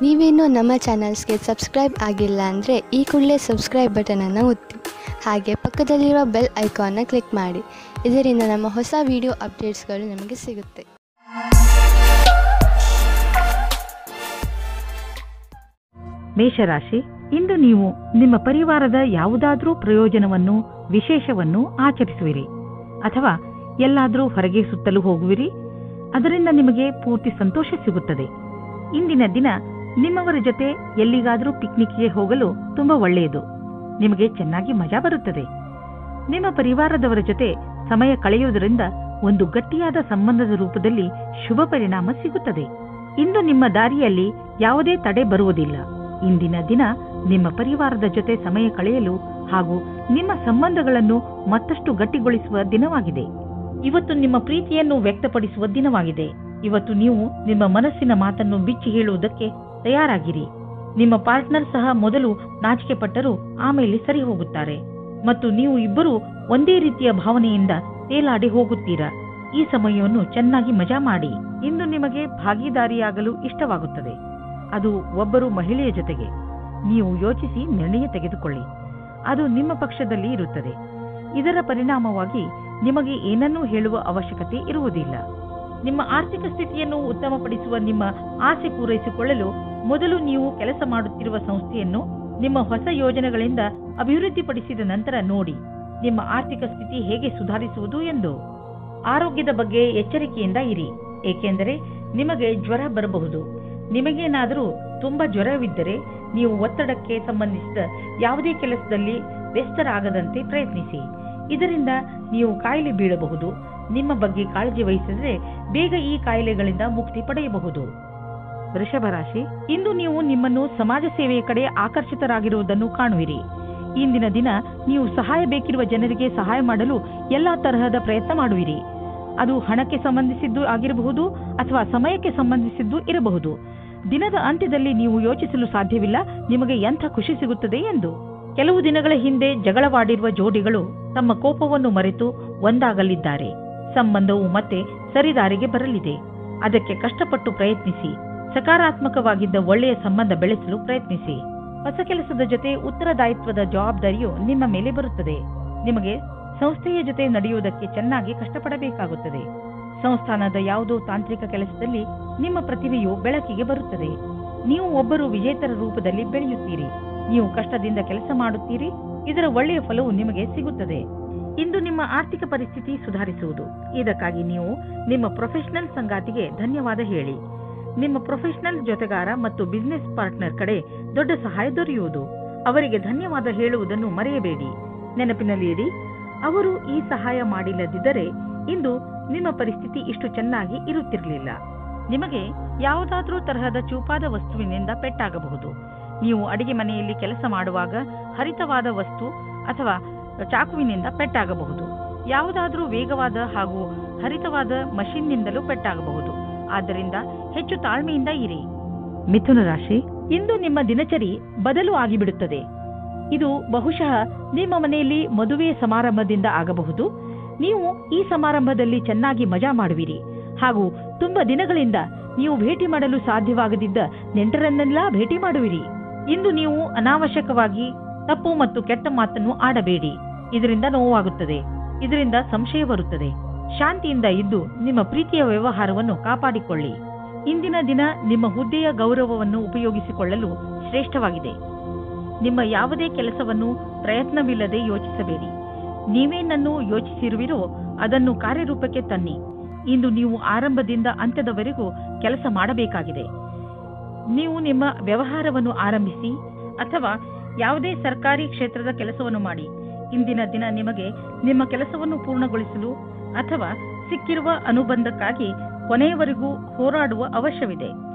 ನೀವೇನೂ ನಮ್ಮ ಚಾನಲ್ಸ್ಗೆ ಸಬ್ಸ್ಕ್ರೈಬ್ ಆಗಿಲ್ಲ ಅಂದರೆ ಈ ಕೂಡಲೇ ಸಬ್ಸ್ಕ್ರೈಬ್ ಬಟನನ್ನು ಒತ್ತಿ ಹಾಗೆ ಪಕ್ಕದಲ್ಲಿರುವ ಬೆಲ್ ಐಕಾನ್ನ ಕ್ಲಿಕ್ ಮಾಡಿ. ಇದರಿಂದ ನಮ್ಮ ಹೊಸ ವಿಡಿಯೋ ಅಪ್ಡೇಟ್ಸ್ಗಳು ನಿಮಗೆ ಸಿಗುತ್ತೆ. ಮೇಷರಾಶಿ, ಇಂದು ನೀವು ನಿಮ್ಮ ಪರಿವಾರದ ಯಾವುದಾದ್ರೂ ಪ್ರಯೋಜನವನ್ನು ವಿಶೇಷವನ್ನು ಆಚರಿಸುವಿರಿ ಅಥವಾ ಎಲ್ಲಾದರೂ ಹೊರಗೆ ಸುತ್ತಲೂ ಹೋಗುವಿರಿ. ಅದರಿಂದ ನಿಮಗೆ ಪೂರ್ತಿ ಸಂತೋಷ ಸಿಗುತ್ತದೆ. ಇಂದಿನ ದಿನ ನಿಮ್ಮವರ ಜೊತೆ ಎಲ್ಲಿಗಾದರೂ ಪಿಕ್ನಿಕ್ಗೆ ಹೋಗಲು ತುಂಬಾ ಒಳ್ಳೆಯದು. ನಿಮಗೆ ಚೆನ್ನಾಗಿ ಮಜಾ ಬರುತ್ತದೆ. ನಿಮ್ಮ ಪರಿವಾರದವರ ಜೊತೆ ಸಮಯ ಕಳೆಯುವುದರಿಂದ ಒಂದು ಗಟ್ಟಿಯಾದ ಸಂಬಂಧದ ರೂಪದಲ್ಲಿ ಶುಭ ಪರಿಣಾಮ ಸಿಗುತ್ತದೆ. ಇಂದು ನಿಮ್ಮ ದಾರಿಯಲ್ಲಿ ಯಾವುದೇ ತಡೆ ಬರುವುದಿಲ್ಲ. ಇಂದಿನ ದಿನ ನಿಮ್ಮ ಪರಿವಾರದ ಜೊತೆ ಸಮಯ ಕಳೆಯಲು ಹಾಗೂ ನಿಮ್ಮ ಸಂಬಂಧಗಳನ್ನು ಮತ್ತಷ್ಟು ಗಟ್ಟಿಗೊಳಿಸುವ ದಿನವಾಗಿದೆ. ಇವತ್ತು ನಿಮ್ಮ ಪ್ರೀತಿಯನ್ನು ವ್ಯಕ್ತಪಡಿಸುವ ದಿನವಾಗಿದೆ. ಇವತ್ತು ನೀವು ನಿಮ್ಮ ಮನಸ್ಸಿನ ಮಾತನ್ನು ಬಿಚ್ಚಿ ಹೇಳುವುದಕ್ಕೆ ತಯಾರಾಗಿರಿ. ನಿಮ್ಮ ಪಾರ್ಟ್ನರ್ ಸಹ ಮೊದಲು ನಾಚಿಕೆ ಪಟ್ಟರೂ ಆಮೇಲೆ ಸರಿ ಹೋಗುತ್ತಾರೆ ಮತ್ತು ನೀವು ಇಬ್ಬರು ಒಂದೇ ರೀತಿಯ ಭಾವನೆಯಿಂದ ತೇಲಾಡಿ ಹೋಗುತ್ತೀರಾ. ಈ ಸಮಯವನ್ನು ಚೆನ್ನಾಗಿ ಮಜಾ ಮಾಡಿ. ಇಂದು ನಿಮಗೆ ಭಾಗಿದಾರಿಯಾಗಲು ಇಷ್ಟವಾಗುತ್ತದೆ. ಅದು ಒಬ್ಬರು ಮಹಿಳೆಯ ಜೊತೆಗೆ. ನೀವು ಯೋಚಿಸಿ ನಿರ್ಣಯ ತೆಗೆದುಕೊಳ್ಳಿ. ಅದು ನಿಮ್ಮ ಪಕ್ಷದಲ್ಲಿ ಇರುತ್ತದೆ. ಇದರ ಪರಿಣಾಮವಾಗಿ ನಿಮಗೆ ಏನನ್ನೂ ಹೇಳುವ ಅವಶ್ಯಕತೆ ಇರುವುದಿಲ್ಲ. ನಿಮ್ಮ ಆರ್ಥಿಕ ಸ್ಥಿತಿಯನ್ನು ಉತ್ತಮಪಡಿಸುವ ನಿಮ್ಮ ಆಸೆ ಪೂರೈಸಿಕೊಳ್ಳಲು ಮೊದಲು ನೀವು ಕೆಲಸ ಮಾಡುತ್ತಿರುವ ಸಂಸ್ಥೆಯನ್ನು ನಿಮ್ಮ ಹೊಸ ಯೋಜನೆಗಳಿಂದ ಅಭಿವೃದ್ಧಿಪಡಿಸಿದ ನಂತರ ನೋಡಿ ನಿಮ್ಮ ಆರ್ಥಿಕ ಸ್ಥಿತಿ ಹೇಗೆ ಸುಧಾರಿಸುವುದು ಎಂದು. ಆರೋಗ್ಯದ ಬಗ್ಗೆ ಎಚ್ಚರಿಕೆಯಿಂದ ಇರಿ, ಏಕೆಂದರೆ ನಿಮಗೆ ಜ್ವರ ಬರಬಹುದು. ನಿಮಗೇನಾದರೂ ತುಂಬಾ ಜ್ವರವಿದ್ದರೆ ನೀವು ಒತ್ತಡಕ್ಕೆ ಸಂಬಂಧಿಸಿದ ಯಾವುದೇ ಕೆಲಸದಲ್ಲಿ ವ್ಯಸ್ತರಾಗದಂತೆ ಪ್ರಯತ್ನಿಸಿ. ಇದರಿಂದ ನೀವು ಕಾಯಿಲೆ ಬೀಳಬಹುದು. ನಿಮ್ಮ ಬಗ್ಗೆ ಕಾಳಜಿ ವಹಿಸಿದರೆ ಬೇಗ ಈ ಕಾಯಿಲೆಗಳಿಂದ ಮುಕ್ತಿ ಪಡೆಯಬಹುದು. ವೃಷಭ ರಾಶಿ, ಇಂದು ನೀವು ನಿಮ್ಮನ್ನು ಸಮಾಜ ಸೇವೆಯ ಕಡೆ ಆಕರ್ಷಿತರಾಗಿರುವುದನ್ನು ಕಾಣುವಿರಿ. ಇಂದಿನ ದಿನ ನೀವು ಸಹಾಯ ಬೇಕಿರುವ ಜನರಿಗೆ ಸಹಾಯ ಮಾಡಲು ಎಲ್ಲಾ ತರಹದ ಪ್ರಯತ್ನ ಮಾಡುವಿರಿ. ಅದು ಹಣಕ್ಕೆ ಸಂಬಂಧಿಸಿದ್ದು ಆಗಿರಬಹುದು ಅಥವಾ ಸಮಯಕ್ಕೆ ಸಂಬಂಧಿಸಿದ್ದು ಇರಬಹುದು. ದಿನದ ಅಂತ್ಯದಲ್ಲಿ ನೀವು ಯೋಚಿಸಲು ಸಾಧ್ಯವಿಲ್ಲ ನಿಮಗೆ ಎಂಥ ಖುಷಿ ಸಿಗುತ್ತದೆ ಎಂದು. ಕೆಲವು ದಿನಗಳ ಹಿಂದೆ ಜಗಳವಾಡಿರುವ ಜೋಡಿಗಳು ತಮ್ಮ ಕೋಪವನ್ನು ಮರೆತು ಒಂದಾಗಲಿದ್ದಾರೆ. ಸಂಬಂಧವು ಮತ್ತೆ ಸರಿದಾರಿಗೆ ಬರಲಿದೆ. ಅದಕ್ಕೆ ಕಷ್ಟಪಟ್ಟು ಪ್ರಯತ್ನಿಸಿ. ಸಕಾರಾತ್ಮಕವಾಗಿದ್ದ ಒಳ್ಳೆಯ ಸಂಬಂಧ ಬೆಳೆಸಲು ಪ್ರಯತ್ನಿಸಿ. ಹೊಸ ಕೆಲಸದ ಜೊತೆ ಉತ್ತರದಾಯಿತ್ವದ ಜವಾಬ್ದಾರಿಯು ನಿಮ್ಮ ಮೇಲೆ ಬರುತ್ತದೆ. ನಿಮಗೆ ಸಂಸ್ಥೆಯ ಜೊತೆ ನಡೆಯುವುದಕ್ಕೆ ಚೆನ್ನಾಗಿ ಕಷ್ಟಪಡಬೇಕಾಗುತ್ತದೆ. ಸಂಸ್ಥಾನದ ಯಾವುದೋ ತಾಂತ್ರಿಕ ಕೆಲಸದಲ್ಲಿ ನಿಮ್ಮ ಪ್ರತಿಭೆಯು ಬೆಳಕಿಗೆ ಬರುತ್ತದೆ. ನೀವು ಒಬ್ಬರು ವಿಜೇತರ ರೂಪದಲ್ಲಿ ಬೆಳೆಯುತ್ತೀರಿ. ನೀವು ಕಷ್ಟದಿಂದ ಕೆಲಸ ಮಾಡುತ್ತೀರಿ. ಇದರ ಒಳ್ಳೆಯ ಫಲವು ನಿಮಗೆ ಸಿಗುತ್ತದೆ. ಇಂದು ನಿಮ್ಮ ಆರ್ಥಿಕ ಪರಿಸ್ಥಿತಿ ಸುಧಾರಿಸುವುದು. ಇದಕ್ಕಾಗಿ ನೀವು ನಿಮ್ಮ ಪ್ರೊಫೆಷನಲ್ ಸಂಗಾತಿಗೆ ಧನ್ಯವಾದ ಹೇಳಿ. ನಿಮ್ಮ ಪ್ರೊಫೆಷನಲ್ ಜೊತೆಗಾರ ಮತ್ತು ಬಿಸಿನೆಸ್ ಪಾರ್ಟ್ನರ್ ಕಡೆ ದೊಡ್ಡ ಸಹಾಯ ದೊರೆಯುವುದು. ಅವರಿಗೆ ಧನ್ಯವಾದ ಹೇಳುವುದನ್ನು ಮರೆಯಬೇಡಿ. ನೆನಪಿನಲ್ಲಿ ಇಡಿ, ಅವರು ಈ ಸಹಾಯ ಮಾಡಿಲ್ಲದಿದ್ದರೆ ಇಂದು ನಿಮ್ಮ ಪರಿಸ್ಥಿತಿ ಇಷ್ಟು ಚೆನ್ನಾಗಿ ಇರುತ್ತಿರಲಿಲ್ಲ. ನಿಮಗೆ ಯಾವುದಾದ್ರೂ ತರಹದ ಚೂಪಾದ ವಸ್ತುವಿನಿಂದ ಪೆಟ್ಟಾಗಬಹುದು. ನೀವು ಅಡಿಗೆ ಮನೆಯಲ್ಲಿ ಕೆಲಸ ಮಾಡುವಾಗ ಹರಿತವಾದ ವಸ್ತು ಅಥವಾ ಚಾಕುವಿನಿಂದ ಪೆಟ್ಟಾಗಬಹುದು. ಯಾವುದಾದ್ರೂ ವೇಗವಾದ ಹಾಗೂ ಹರಿತವಾದ ಮಷಿನ್ನಿಂದಲೂ ಪೆಟ್ಟಾಗಬಹುದು. ಆದ್ದರಿಂದ ಹೆಚ್ಚು ತಾಳ್ಮೆಯಿಂದ ಇರಿ. ಮಿಥುನ ರಾಶಿ, ಇಂದು ನಿಮ್ಮ ದಿನಚರಿ ಬದಲು ಆಗಿಬಿಡುತ್ತದೆ. ಇದು ಬಹುಶಃ ನಿಮ್ಮ ಮನೆಯಲ್ಲಿ ಮದುವೆಯ ಸಮಾರಂಭದಿಂದ ಆಗಬಹುದು. ನೀವು ಈ ಸಮಾರಂಭದಲ್ಲಿ ಚೆನ್ನಾಗಿ ಮಜಾ ಮಾಡುವಿರಿ ಹಾಗೂ ತುಂಬಾ ದಿನಗಳಿಂದ ನೀವು ಭೇಟಿ ಮಾಡಲು ಸಾಧ್ಯವಾಗದಿದ್ದ ನೆಂಟರನ್ನೆಲ್ಲ ಭೇಟಿ ಮಾಡುವಿರಿ. ಇಂದು ನೀವು ಅನಾವಶ್ಯಕವಾಗಿ ತಪ್ಪು ಮತ್ತು ಕೆಟ್ಟ ಮಾತನ್ನು ಆಡಬೇಡಿ. ಇದರಿಂದ ನೋವಾಗುತ್ತದೆ. ಇದರಿಂದ ಸಂಶಯ ಬರುತ್ತದೆ. ಶಾಂತಿಯಿಂದ ಇದ್ದು ನಿಮ್ಮ ಪ್ರೀತಿಯ ವ್ಯವಹಾರವನ್ನು ಕಾಪಾಡಿಕೊಳ್ಳಿ. ಇಂದಿನ ದಿನ ನಿಮ್ಮ ಹುದ್ದೆಯ ಗೌರವವನ್ನು ಉಪಯೋಗಿಸಿಕೊಳ್ಳಲು ಶ್ರೇಷ್ಠವಾಗಿದೆ. ನಿಮ್ಮ ಯಾವುದೇ ಕೆಲಸವನ್ನು ಪ್ರಯತ್ನವಿಲ್ಲದೆ ಯೋಚಿಸಬೇಡಿ. ನೀವೇನನ್ನು ಯೋಚಿಸಿರುವಿರೋ ಅದನ್ನು ಕಾರ್ಯರೂಪಕ್ಕೆ ತನ್ನಿ. ಇಂದು ನೀವು ಆರಂಭದಿಂದ ಅಂತ್ಯದವರೆಗೂ ಕೆಲಸ ಮಾಡಬೇಕಾಗಿದೆ. ನೀವು ನಿಮ್ಮ ವ್ಯವಹಾರವನ್ನು ಆರಂಭಿಸಿ ಅಥವಾ ಯಾವುದೇ ಸರ್ಕಾರಿ ಕ್ಷೇತ್ರದ ಕೆಲಸವನ್ನು ಮಾಡಿ. ಇಂದಿನ ದಿನ ನಿಮಗೆ ನಿಮ್ಮ ಕೆಲಸವನ್ನು ಪೂರ್ಣಗೊಳಿಸಲು ಅಥವಾ ಸಿಕ್ಕಿರುವ ಅನುಬಂಧಕ್ಕಾಗಿ ಕೊನೆಯವರೆಗೂ ಹೋರಾಡುವ ಅವಶ್ಯವಿದೆ.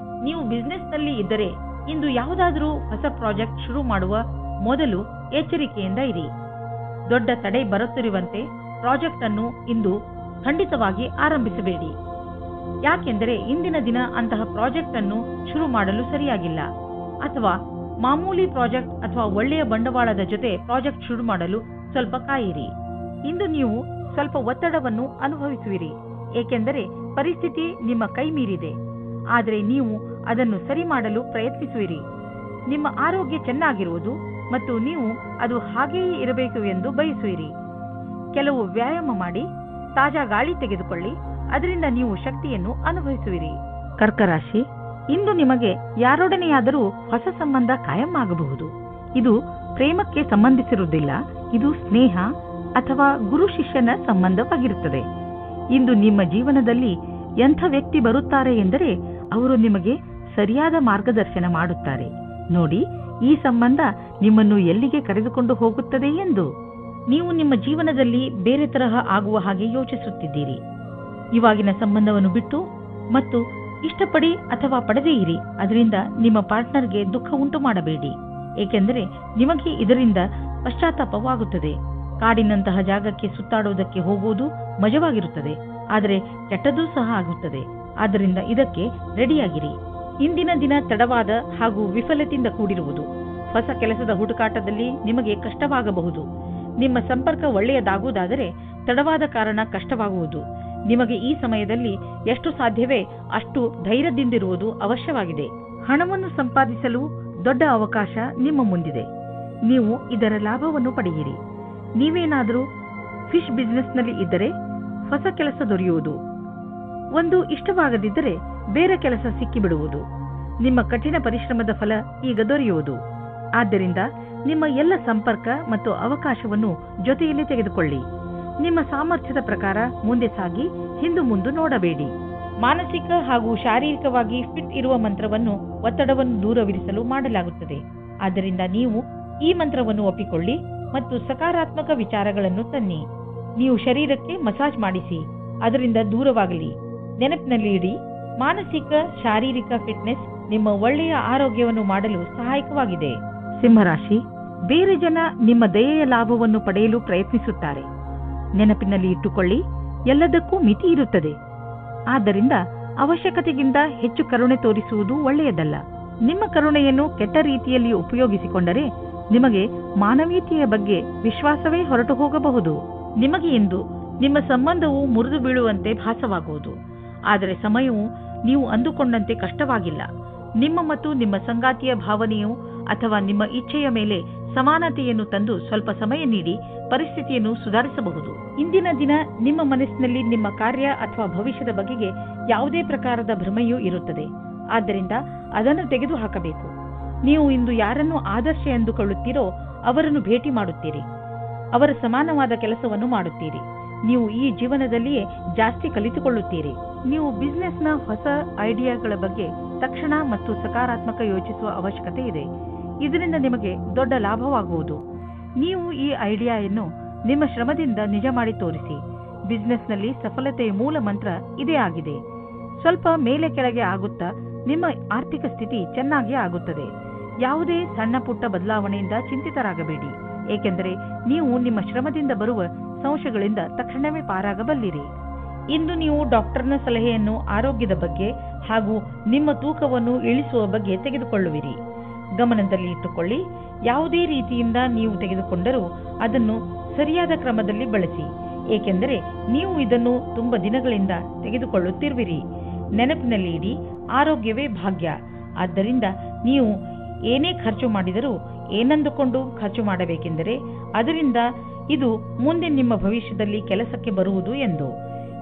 ನೀವು ಬಿಸಿನೆಸ್ನಲ್ಲಿ ಇದ್ದರೆ ಇಂದು ಯಾವುದಾದರೂ ಹೊಸ ಪ್ರಾಜೆಕ್ಟ್ ಶುರು ಮಾಡುವ ಮೊದಲು ಎಚ್ಚರಿಕೆಯಿಂದ ಇರಿ. ದೊಡ್ಡ ತಡೆ ಬರುತ್ತಿರುವಂತೆ ಪ್ರಾಜೆಕ್ಟ್ ಅನ್ನು ಇಂದು ಖಂಡಿತವಾಗಿ ಆರಂಭಿಸಬೇಡಿ. ಯಾಕೆಂದರೆ ಇಂದಿನ ದಿನ ಅಂತಹ ಪ್ರಾಜೆಕ್ಟ್ ಅನ್ನು ಶುರು ಮಾಡಲು ಸರಿಯಾಗಿಲ್ಲ. ಅಥವಾ ಮಾಮೂಲಿ ಪ್ರಾಜೆಕ್ಟ್ ಅಥವಾ ಒಳ್ಳೆಯ ಬಂಡವಾಳದ ಜೊತೆ ಪ್ರಾಜೆಕ್ಟ್ ಶುರು ಮಾಡಲು ಸ್ವಲ್ಪ ಕಾಯಿರಿ. ಇಂದು ನೀವು ಸ್ವಲ್ಪ ಒತ್ತಡವನ್ನು ಅನುಭವಿಸುವಿರಿ, ಏಕೆಂದರೆ ಪರಿಸ್ಥಿತಿ ನಿಮ್ಮ ಕೈ ಮೀರಿದೆ. ಆದರೆ ನೀವು ಅದನ್ನು ಸರಿ ಮಾಡಲು ಪ್ರಯತ್ನಿಸುವಿರಿ. ನಿಮ್ಮ ಆರೋಗ್ಯ ಚೆನ್ನಾಗಿರುವುದು ಮತ್ತು ನೀವು ಅದು ಹಾಗೆಯೇ ಇರಬೇಕು ಎಂದು ಬಯಸುವಿರಿ. ಕೆಲವು ವ್ಯಾಯಾಮ ಮಾಡಿ, ತಾಜಾ ಗಾಳಿ ತೆಗೆದುಕೊಳ್ಳಿ, ಅದರಿಂದ ನೀವು ಶಕ್ತಿಯನ್ನು ಅನುಭವಿಸುವಿರಿ. ಕರ್ಕರಾಶಿ, ಇಂದು ನಿಮಗೆ ಯಾರೊಡನೆಯಾದರೂ ಹೊಸ ಸಂಬಂಧ ಕಾಯಂ ಆಗಬಹುದು. ಇದು ಪ್ರೇಮಕ್ಕೆ ಸಂಬಂಧಿಸಿರುವುದಿಲ್ಲ, ಇದು ಸ್ನೇಹ ಅಥವಾ ಗುರು ಶಿಷ್ಯನ ಸಂಬಂಧವಾಗಿರುತ್ತದೆ. ಇಂದು ನಿಮ್ಮ ಜೀವನದಲ್ಲಿ ಎಂಥ ವ್ಯಕ್ತಿ ಬರುತ್ತಾರೆ ಎಂದರೆ ಅವರು ನಿಮಗೆ ಸರಿಯಾದ ಮಾರ್ಗದರ್ಶನ ಮಾಡುತ್ತಾರೆ. ನೋಡಿ, ಈ ಸಂಬಂಧ ನಿಮ್ಮನ್ನು ಎಲ್ಲಿಗೆ ಕರೆದುಕೊಂಡು ಹೋಗುತ್ತದೆ ಎಂದು. ನೀವು ನಿಮ್ಮ ಜೀವನದಲ್ಲಿ ಬೇರೆ ತರಹ ಆಗುವ ಹಾಗೆ ಯೋಚಿಸುತ್ತಿದ್ದೀರಿ. ಇವಾಗಿನ ಸಂಬಂಧವನ್ನು ಬಿಟ್ಟು ಮತ್ತು ಇಷ್ಟಪಡಿ ಅಥವಾ ಪಡೆದೇ ಇರಿ. ಅದರಿಂದ ನಿಮ್ಮ ಪಾರ್ಟ್ನರ್ಗೆ ದುಃಖ ಉಂಟು ಮಾಡಬೇಡಿ, ಏಕೆಂದರೆ ನಿಮಗೆ ಇದರಿಂದ ಪಶ್ಚಾತ್ತಾಪವಾಗುತ್ತದೆ. ಕಾಡಿನಂತಹ ಜಾಗಕ್ಕೆ ಸುತ್ತಾಡುವುದಕ್ಕೆ ಹೋಗುವುದು ಮಜವಾಗಿರುತ್ತದೆ, ಆದರೆ ಕೆಟ್ಟದ್ದೂ ಸಹ ಆಗುತ್ತದೆ. ಆದ್ದರಿಂದ ಇದಕ್ಕೆ ರೆಡಿಯಾಗಿರಿ. ಇಂದಿನ ದಿನ ತಡವಾದ ಹಾಗೂ ವಿಫಲತೆಯಿಂದ ಕೂಡಿರುವುದು. ಹೊಸ ಕೆಲಸದ ಹುಡುಕಾಟದಲ್ಲಿ ನಿಮಗೆ ಕಷ್ಟವಾಗಬಹುದು. ನಿಮ್ಮ ಸಂಪರ್ಕ ಒಳ್ಳೆಯದಾಗುವುದಾದರೆ ತಡವಾದ ಕಾರಣ ಕಷ್ಟವಾಗುವುದು. ನಿಮಗೆ ಈ ಸಮಯದಲ್ಲಿ ಎಷ್ಟು ಸಾಧ್ಯವೇ ಅಷ್ಟು ಧೈರ್ಯದಿಂದಿರುವುದು ಅವಶ್ಯವಾಗಿದೆ. ಹಣವನ್ನು ಸಂಪಾದಿಸಲು ದೊಡ್ಡ ಅವಕಾಶ ನಿಮ್ಮ ಮುಂದಿದೆ. ನೀವು ಇದರ ಲಾಭವನ್ನು ಪಡೆಯಿರಿ. ನೀವೇನಾದರೂ ಫಿಶ್ ಬಿಸಿನೆಸ್ನಲ್ಲಿ ಇದ್ದರೆ ಹೊಸ ಕೆಲಸ ದೊರೆಯುವುದು. ಒಂದು ಇಷ್ಟವಾಗದಿದ್ದರೆ ಬೇರೆ ಕೆಲಸ ಸಿಕ್ಕಿಬಿಡುವುದು. ನಿಮ್ಮ ಕಠಿಣ ಪರಿಶ್ರಮದ ಫಲ ಈಗ ದೊರೆಯುವುದು. ಆದ್ದರಿಂದ ನಿಮ್ಮ ಎಲ್ಲ ಸಂಪರ್ಕ ಮತ್ತು ಅವಕಾಶವನ್ನು ಜೊತೆಯಲ್ಲಿ ತೆಗೆದುಕೊಳ್ಳಿ. ನಿಮ್ಮ ಸಾಮರ್ಥ್ಯದ ಪ್ರಕಾರ ಮುಂದೆ ಸಾಗಿ ಹಿಂದು ಮುಂದೆ ನೋಡಬೇಡಿ. ಮಾನಸಿಕ ಹಾಗೂ ಶಾರೀರಿಕವಾಗಿ ಫಿಟ್ ಇರುವ ಮಂತ್ರವನ್ನು ಒತ್ತಡವನ್ನು ದೂರವಿರಿಸಲು ಮಾಡಲಾಗುತ್ತದೆ. ಆದ್ದರಿಂದ ನೀವು ಈ ಮಂತ್ರವನ್ನು ಒಪ್ಪಿಕೊಳ್ಳಿ ಮತ್ತು ಸಕಾರಾತ್ಮಕ ವಿಚಾರಗಳನ್ನು ತನ್ನಿ. ನೀವು ಶರೀರಕ್ಕೆ ಮಸಾಜ್ ಮಾಡಿಸಿ, ಅದರಿಂದ ದೂರವಾಗಲಿ. ನೆನಪಿನಲ್ಲಿ ಇಡಿ, ಮಾನಸಿಕ ಶಾರೀರಿಕ ಫಿಟ್ನೆಸ್ ನಿಮ್ಮ ಒಳ್ಳೆಯ ಆರೋಗ್ಯವನ್ನು ಮಾಡಲು ಸಹಾಯಕವಾಗಿದೆ. ಸಿಂಹರಾಶಿ, ಬೇರೆ ಜನ ನಿಮ್ಮ ದಯೆಯ ಲಾಭವನ್ನು ಪಡೆಯಲು ಪ್ರಯತ್ನಿಸುತ್ತಾರೆ. ನೆನಪಿನಲ್ಲಿ ಇಟ್ಟುಕೊಳ್ಳಿ, ಎಲ್ಲದಕ್ಕೂ ಮಿತಿ ಇರುತ್ತದೆ. ಆದ್ದರಿಂದ ಅವಶ್ಯಕತೆಗಿಂತ ಹೆಚ್ಚು ಕರುಣೆ ತೋರಿಸುವುದು ಒಳ್ಳೆಯದಲ್ಲ. ನಿಮ್ಮ ಕರುಣೆಯನ್ನು ಕೆಟ್ಟ ರೀತಿಯಲ್ಲಿ ಉಪಯೋಗಿಸಿಕೊಂಡರೆ ನಿಮಗೆ ಮಾನವೀಯತೆಯ ಬಗ್ಗೆ ವಿಶ್ವಾಸವೇ ಹೊರಟು ಹೋಗಬಹುದು. ನಿಮಗೆ ಇಂದು ನಿಮ್ಮ ಸಂಬಂಧವು ಮುರಿದು ಬೀಳುವಂತೆ ಭಾಸವಾಗುವುದು. ಆದರೆ ಸಮಯವು ನೀವು ಅಂದುಕೊಂಡಂತೆ ಕಷ್ಟವಾಗಿಲ್ಲ. ನಿಮ್ಮ ಮತ್ತು ನಿಮ್ಮ ಸಂಗಾತಿಯ ಭಾವನೆಯು ಅಥವಾ ನಿಮ್ಮ ಇಚ್ಛೆಯ ಮೇಲೆ ಸಮಾನತೆಯನ್ನು ತಂದು ಸ್ವಲ್ಪ ಸಮಯ ನೀಡಿ ಪರಿಸ್ಥಿತಿಯನ್ನು ಸುಧಾರಿಸಬಹುದು. ಇಂದಿನ ದಿನ ನಿಮ್ಮ ಮನಸ್ಸಿನಲ್ಲಿ ನಿಮ್ಮ ಕಾರ್ಯ ಅಥವಾ ಭವಿಷ್ಯದ ಬಗೆಗೆ ಯಾವುದೇ ಪ್ರಕಾರದ ಭ್ರಮೆಯೂ ಇರುತ್ತದೆ. ಆದ್ದರಿಂದ ಅದನ್ನು ತೆಗೆದುಹಾಕಬೇಕು. ನೀವು ಇಂದು ಯಾರನ್ನು ಆದರ್ಶ ಎಂದುಕೊಳ್ಳುತ್ತೀರೋ ಅವರನ್ನು ಭೇಟಿ ಮಾಡುತ್ತೀರಿ. ಅವರ ಸಮಾನವಾದ ಕೆಲಸವನ್ನು ಮಾಡುತ್ತೀರಿ. ನೀವು ಈ ಜೀವನದಲ್ಲಿಯೇ ಜಾಸ್ತಿ ಕಲಿತುಕೊಳ್ಳುತ್ತೀರಿ. ನೀವು ಬಿಸಿನೆಸ್ನ ಹೊಸ ಐಡಿಯಾಗಳ ಬಗ್ಗೆ ತಕ್ಷಣ ಮತ್ತು ಸಕಾರಾತ್ಮಕ ಯೋಚಿಸುವ ಅವಶ್ಯಕತೆ ಇದೆ. ಇದರಿಂದ ನಿಮಗೆ ದೊಡ್ಡ ಲಾಭವಾಗುವುದು. ನೀವು ಈ ಐಡಿಯಾವನ್ನು ನಿಮ್ಮ ಶ್ರಮದಿಂದ ನಿಜ ಮಾಡಿ ತೋರಿಸಿ. ಬಿಸಿನೆಸ್ನಲ್ಲಿ ಸಫಲತೆಯ ಮೂಲ ಮಂತ್ರ ಇದೇ ಆಗಿದೆ. ಸ್ವಲ್ಪ ಮೇಲೆ ಕೆಳಗೆ ಆಗುತ್ತಾ ನಿಮ್ಮ ಆರ್ಥಿಕ ಸ್ಥಿತಿ ಚೆನ್ನಾಗಿ ಆಗುತ್ತದೆ. ಯಾವುದೇ ಸಣ್ಣ ಪುಟ್ಟ ಬದಲಾವಣೆಯಿಂದ ಚಿಂತಿತರಾಗಬೇಡಿ, ಏಕೆಂದರೆ ನೀವು ನಿಮ್ಮ ಶ್ರಮದಿಂದ ಬರುವ ಸಂಶಯಗಳಿಂದ ತಕ್ಷಣವೇ ಪಾರಾಗಬಲ್ಲಿರಿ. ಇಂದು ನೀವು ಡಾಕ್ಟರ್ನ ಸಲಹೆಯನ್ನು ಆರೋಗ್ಯದ ಬಗ್ಗೆ ಹಾಗೂ ನಿಮ್ಮ ತೂಕವನ್ನು ಇಳಿಸುವ ಬಗ್ಗೆ ತೆಗೆದುಕೊಳ್ಳುವಿರಿ. ಗಮನದಲ್ಲಿ ಇಟ್ಟುಕೊಳ್ಳಿ, ಯಾವುದೇ ರೀತಿಯಿಂದ ನೀವು ತೆಗೆದುಕೊಂಡರೂ ಅದನ್ನು ಸರಿಯಾದ ಕ್ರಮದಲ್ಲಿ ಬಳಸಿ, ಏಕೆಂದರೆ ನೀವು ಇದನ್ನು ತುಂಬಾ ದಿನಗಳಿಂದ ತೆಗೆದುಕೊಳ್ಳುತ್ತಿರುವಿರಿ. ನೆನಪಿನಲ್ಲಿ ಇಡಿ, ಆರೋಗ್ಯವೇ ಭಾಗ್ಯ. ಆದ್ದರಿಂದ ನೀವು ಏನೇ ಖರ್ಚು ಮಾಡಿದರೂ ಏನಂದುಕೊಂಡು ಖರ್ಚು ಮಾಡಬೇಕೆಂದರೆ ಅದರಿಂದ ಇದು ಮುಂದೆ ನಿಮ್ಮ ಭವಿಷ್ಯದಲ್ಲಿ ಕೆಲಸಕ್ಕೆ ಬರುವುದು ಎಂದು.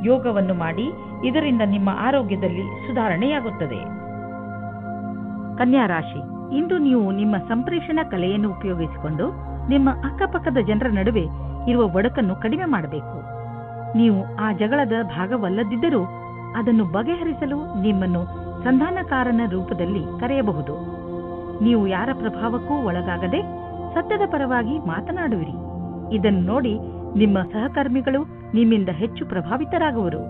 ಯೋಗವನ್ನು ಮಾಡಿ, ಇದರಿಂದ ನಿಮ್ಮ ಆರೋಗ್ಯದಲ್ಲಿ ಸುಧಾರಣೆಯಾಗುತ್ತದೆ. ಕನ್ಯಾ ರಾಶಿ, ಇಂದು ನೀವು ನಿಮ್ಮ ಸಂಪ್ರೇಷಣಾ ಕಲೆಯನ್ನು ಉಪಯೋಗಿಸಿಕೊಂಡು ನಿಮ್ಮ ಅಕ್ಕಪಕ್ಕದ ಜನರ ನಡುವೆ ಇರುವ ಒಡಕನ್ನು ಕಡಿಮೆ ಮಾಡಬೇಕು. ನೀವು ಆ ಜಗಳದ ಭಾಗವಲ್ಲದಿದ್ದರೂ ಅದನ್ನು ಬಗೆಹರಿಸಲು ನಿಮ್ಮನ್ನು ಸಂಧಾನಕಾರನ ರೂಪದಲ್ಲಿ ಕರೆಯಬಹುದು. ನೀವು ಯಾರ ಪ್ರಭಾವಕ್ಕೂ ಒಳಗಾಗದೆ ಸತ್ಯದ ಪರವಾಗಿ ಮಾತನಾಡುವಿರಿ. ಇದನ್ನು ನೋಡಿ ನಿಮ್ಮ ಸಹಕರ್ಮಿಗಳು ನಿಮ್ಮಿಂದ ಹೆಚ್ಚು ಪ್ರಭಾವಿತರಾಗುವರು.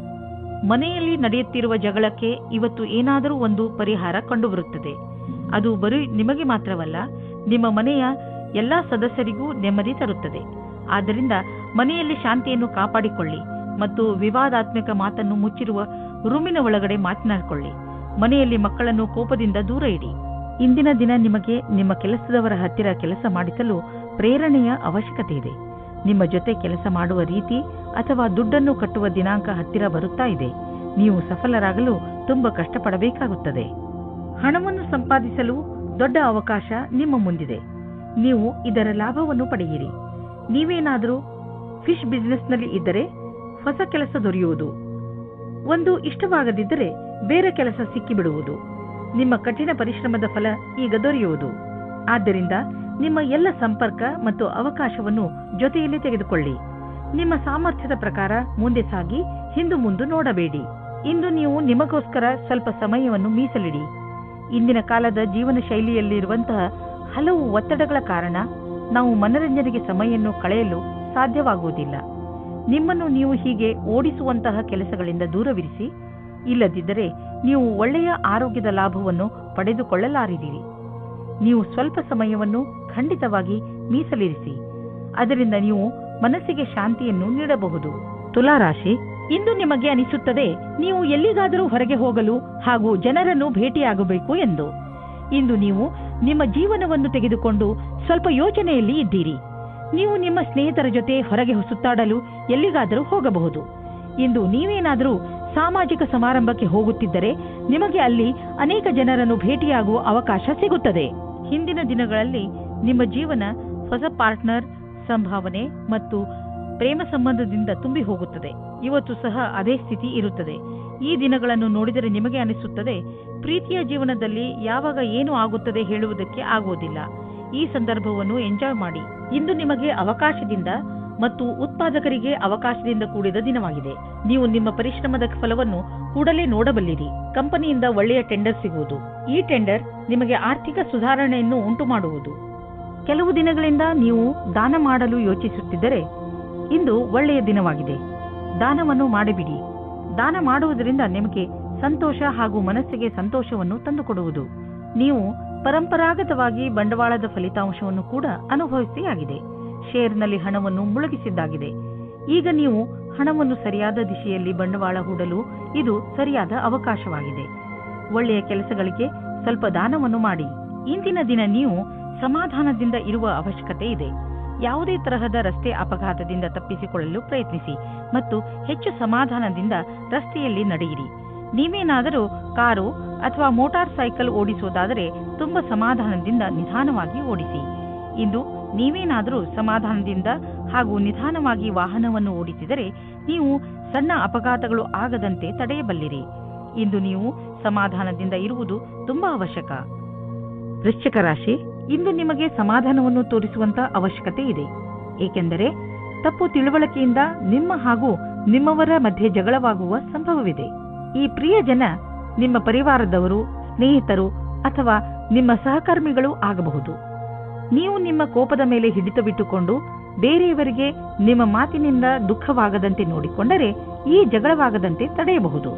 ಮನೆಯಲ್ಲಿ ನಡೆಯುತ್ತಿರುವ ಜಗಳಕ್ಕೆ ಇವತ್ತು ಏನಾದರೂ ಒಂದು ಪರಿಹಾರ ಕಂಡುಬರುತ್ತದೆ. ಅದು ಬರೀ ನಿಮಗೆ ಮಾತ್ರವಲ್ಲ, ನಿಮ್ಮ ಮನೆಯ ಎಲ್ಲಾ ಸದಸ್ಯರಿಗೂ ನೆಮ್ಮದಿ ತರುತ್ತದೆ. ಆದ್ದರಿಂದ ಮನೆಯಲ್ಲಿ ಶಾಂತಿಯನ್ನು ಕಾಪಾಡಿಕೊಳ್ಳಿ ಮತ್ತು ವಿವಾದಾತ್ಮಕ ಮಾತನ್ನು ಮುಚ್ಚಿರುವ ರೂಮಿನ ಒಳಗಡೆ ಮಾತನಾಡಿಕೊಳ್ಳಿ. ಮನೆಯಲ್ಲಿ ಮಕ್ಕಳನ್ನು ಕೋಪದಿಂದ ದೂರ ಇಡಿ. ಇಂದಿನ ದಿನ ನಿಮಗೆ ನಿಮ್ಮ ಕೆಲಸದವರ ಹತ್ತಿರ ಕೆಲಸ ಮಾಡಿಸಲು ಪ್ರೇರಣೆಯ ಅವಶ್ಯಕತೆ ಇದೆ. ನಿಮ್ಮ ಜೊತೆ ಕೆಲಸ ಮಾಡುವ ರೀತಿ ಅಥವಾ ದುಡ್ಡನ್ನು ಕಟ್ಟುವ ದಿನಾಂಕ ಹತ್ತಿರ ಬರುತ್ತಾ ಇದೆ. ನೀವು ಸಫಲರಾಗಲು ತುಂಬಾ ಕಷ್ಟಪಡಬೇಕಾಗುತ್ತದೆ. ಹಣವನ್ನು ಸಂಪಾದಿಸಲು ದೊಡ್ಡ ಅವಕಾಶ ನಿಮ್ಮ ಮುಂದಿದೆ. ನೀವು ಇದರ ಲಾಭವನ್ನು ಪಡೆಯಿರಿ. ನೀವೇನಾದರೂ ಫಿಶ್ ಬಿಸಿನೆಸ್ನಲ್ಲಿ ಇದ್ದರೆ ಹೊಸ ಕೆಲಸ ದೊರೆಯುವುದು. ಒಂದು ಇಷ್ಟವಾಗದಿದ್ದರೆ ಬೇರೆ ಕೆಲಸ ಸಿಕ್ಕಿಬಿಡುವುದು. ನಿಮ್ಮ ಕಠಿಣ ಪರಿಶ್ರಮದ ಫಲ ಈಗ ದೊರೆಯುವುದು. ಆದ್ದರಿಂದ ನಿಮ್ಮ ಎಲ್ಲ ಸಂಪರ್ಕ ಮತ್ತು ಅವಕಾಶವನ್ನು ಜೊತೆಯಲ್ಲಿ ತೆಗೆದುಕೊಳ್ಳಿ. ನಿಮ್ಮ ಸಾಮರ್ಥ್ಯದ ಪ್ರಕಾರ ಮುಂದೆ ಸಾಗಿ ಹಿಂದು ಮುಂದೆ ನೋಡಬೇಡಿ. ಇಂದು ನೀವು ನಿಮಗೋಸ್ಕರ ಸ್ವಲ್ಪ ಸಮಯವನ್ನು ಮೀಸಲಿಡಿ. ಇಂದಿನ ಕಾಲದ ಜೀವನ ಶೈಲಿಯಲ್ಲಿರುವಂತಹ ಹಲವು ಒತ್ತಡಗಳ ಕಾರಣ ನಾವು ಮನರಂಜನೆಗೆ ಸಮಯವನ್ನು ಕಳೆಯಲು ಸಾಧ್ಯವಾಗುವುದಿಲ್ಲ. ನಿಮ್ಮನ್ನು ನೀವು ಹೀಗೆ ಓಡಿಸುವಂತಹ ಕೆಲಸಗಳಿಂದ ದೂರವಿರಿಸಿ. ಇಲ್ಲದಿದ್ದರೆ ನೀವು ಒಳ್ಳೆಯ ಆರೋಗ್ಯದ ಲಾಭವನ್ನು ಪಡೆದುಕೊಳ್ಳಲಾರಿರಿ. ನೀವು ಸ್ವಲ್ಪ ಸಮಯವನ್ನು ಖಂಡಿತವಾಗಿ ಮೀಸಲಿರಿಸಿ. ಅದರಿಂದ ನೀವು ಮನಸ್ಸಿಗೆ ಶಾಂತಿಯನ್ನು ನೀಡಬಹುದು. ತುಲಾರಾಶಿ, ಇಂದು ನಿಮಗೆ ಅನಿಸುತ್ತದೆ ನೀವು ಎಲ್ಲಿಗಾದರೂ ಹೊರಗೆ ಹೋಗಲು ಹಾಗೂ ಜನರನ್ನು ಭೇಟಿಯಾಗಬೇಕು ಎಂದು. ಇಂದು ನೀವು ನಿಮ್ಮ ಜೀವನವನ್ನು ತೆಗೆದುಕೊಂಡು ಸ್ವಲ್ಪ ಯೋಚನೆಯಲ್ಲಿ ಇದ್ದೀರಿ. ನೀವು ನಿಮ್ಮ ಸ್ನೇಹಿತರ ಜೊತೆ ಹೊರಗೆ ಸುತ್ತಾಡಲು ಎಲ್ಲಿಗಾದರೂ ಹೋಗಬಹುದು. ಇಂದು ನೀವೇನಾದರೂ ಸಾಮಾಜಿಕ ಸಮಾರಂಭಕ್ಕೆ ಹೋಗುತ್ತಿದ್ದರೆ ನಿಮಗೆ ಅಲ್ಲಿ ಅನೇಕ ಜನರನ್ನು ಭೇಟಿಯಾಗುವ ಅವಕಾಶ ಸಿಗುತ್ತದೆ. ಹಿಂದಿನ ದಿನಗಳಲ್ಲಿ ನಿಮ್ಮ ಜೀವನ ಹೊಸ ಪಾರ್ಟ್ನರ್, ಸಂಭಾವನೆ ಮತ್ತು ಪ್ರೇಮ ಸಂಬಂಧದಿಂದ ತುಂಬಿ ಹೋಗುತ್ತದೆ. ಇವತ್ತು ಸಹ ಅದೇ ಸ್ಥಿತಿ ಇರುತ್ತದೆ. ಈ ದಿನಗಳನ್ನು ನೋಡಿದರೆ ನಿಮಗೆ ಅನಿಸುತ್ತದೆ ಪ್ರೀತಿಯ ಜೀವನದಲ್ಲಿ ಯಾವಾಗ ಏನು ಆಗುತ್ತದೆ ಹೇಳುವುದಕ್ಕೆ ಆಗುವುದಿಲ್ಲ. ಈ ಸಂದರ್ಭವನ್ನು ಎಂಜಾಯ್ ಮಾಡಿ. ಇಂದು ನಿಮಗೆ ಅವಕಾಶದಿಂದ ಮತ್ತು ಉತ್ಪಾದಕರಿಗೆ ಅವಕಾಶದಿಂದ ಕೂಡಿದ ದಿನವಾಗಿದೆ. ನೀವು ನಿಮ್ಮ ಪರಿಶ್ರಮದ ಫಲವನ್ನು ಕೂಡಲೇ ನೋಡಬಲ್ಲಿರಿ. ಕಂಪನಿಯಿಂದ ಒಳ್ಳೆಯ ಟೆಂಡರ್ ಸಿಗುವುದು. ಈ ಟೆಂಡರ್ ನಿಮಗೆ ಆರ್ಥಿಕ ಸುಧಾರಣೆಯನ್ನು ಉಂಟು ಮಾಡುವುದು. ಕೆಲವು ದಿನಗಳಿಂದ ನೀವು ದಾನ ಮಾಡಲು ಯೋಚಿಸುತ್ತಿದ್ದರೆ ಇಂದು ಒಳ್ಳೆಯ ದಿನವಾಗಿದೆ. ದಾನವನ್ನು ಮಾಡಿಬಿಡಿ. ದಾನ ಮಾಡುವುದರಿಂದ ನಿಮಗೆ ಸಂತೋಷ ಹಾಗೂ ಮನಸ್ಸಿಗೆ ಸಂತೋಷವನ್ನು ತಂದುಕೊಡುವುದು. ನೀವು ಪರಂಪರಾಗತವಾಗಿ ಬಂಡವಾಳದ ಫಲಿತಾಂಶವನ್ನು ಕೂಡ ಅನುಭವಿಸಿಯಾಗಿದೆ. ಶೇರ್ನಲ್ಲಿ ಹಣವನ್ನು ಮುಳುಗಿಸಿದ್ದಾಗಿದೆ. ಈಗ ನೀವು ಹಣವನ್ನು ಸರಿಯಾದ ದಿಶೆಯಲ್ಲಿ ಬಂಡವಾಳ ಹೂಡಲು ಇದು ಸರಿಯಾದ ಅವಕಾಶವಾಗಿದೆ. ಒಳ್ಳೆಯ ಕೆಲಸಗಳಿಗೆ ಸ್ವಲ್ಪ ದಾನವನ್ನು ಮಾಡಿ. ಇಂದಿನ ದಿನ ನೀವು ಸಮಾಧಾನದಿಂದ ಇರುವ ಅವಶ್ಯಕತೆ ಇದೆ. ಯಾವುದೇ ತರಹದ ರಸ್ತೆ ಅಪಘಾತದಿಂದ ತಪ್ಪಿಸಿಕೊಳ್ಳಲು ಪ್ರಯತ್ನಿಸಿ ಮತ್ತು ಹೆಚ್ಚು ಸಮಾಧಾನದಿಂದ ರಸ್ತೆಯಲ್ಲಿ ನಡೆಯಿರಿ. ನೀವೇನಾದರೂ ಕಾರು ಅಥವಾ ಮೋಟಾರ್ ಸೈಕಲ್ ಓಡಿಸುವುದಾದರೆ ತುಂಬಾ ಸಮಾಧಾನದಿಂದ ನಿಧಾನವಾಗಿ ಓಡಿಸಿ. ಇಂದು ನೀವೇನಾದರೂ ಸಮಾಧಾನದಿಂದ ಹಾಗೂ ನಿಧಾನವಾಗಿ ವಾಹನವನ್ನು ಓಡಿಸಿದರೆ ನೀವು ಸಣ್ಣ ಅಪಘಾತಗಳು ಆಗದಂತೆ ತಡೆಯಬಲ್ಲಿರಿ. ಇಂದು ನೀವು ಸಮಾಧಾನದಿಂದ ಇರುವುದು ತುಂಬಾ ಅವಶ್ಯಕ. ವೃಶ್ಚಿಕ ರಾಶಿ, ಇಂದು ನಿಮಗೆ ಸಮಾಧಾನವನ್ನು ತೋರಿಸುವಂತ ಅವಶ್ಯಕತೆ ಇದೆ. ಏಕೆಂದರೆ ತಪ್ಪು ತಿಳುವಳಿಕೆಯಿಂದ ನಿಮ್ಮ ಹಾಗೂ ನಿಮ್ಮವರ ಮಧ್ಯೆ ಜಗಳವಾಗುವ ಸಂಭವವಿದೆ. ಈ ಪ್ರಿಯ ಜನ ನಿಮ್ಮ ಪರಿವಾರದವರು, ಸ್ನೇಹಿತರು ಅಥವಾ ನಿಮ್ಮ ಸಹಕರ್ಮಿಗಳು ಆಗಬಹುದು. ನೀವು ನಿಮ್ಮ ಕೋಪದ ಮೇಲೆ ಹಿಡಿತವಿಟ್ಟುಕೊಂಡು ಬೇರೆಯವರಿಗೆ ನಿಮ್ಮ ಮಾತಿನಿಂದ ದುಃಖವಾಗದಂತೆ ನೋಡಿಕೊಂಡರೆ ಈ ಜಗಳವಾಗದಂತೆ ತಡೆಯಬಹುದು.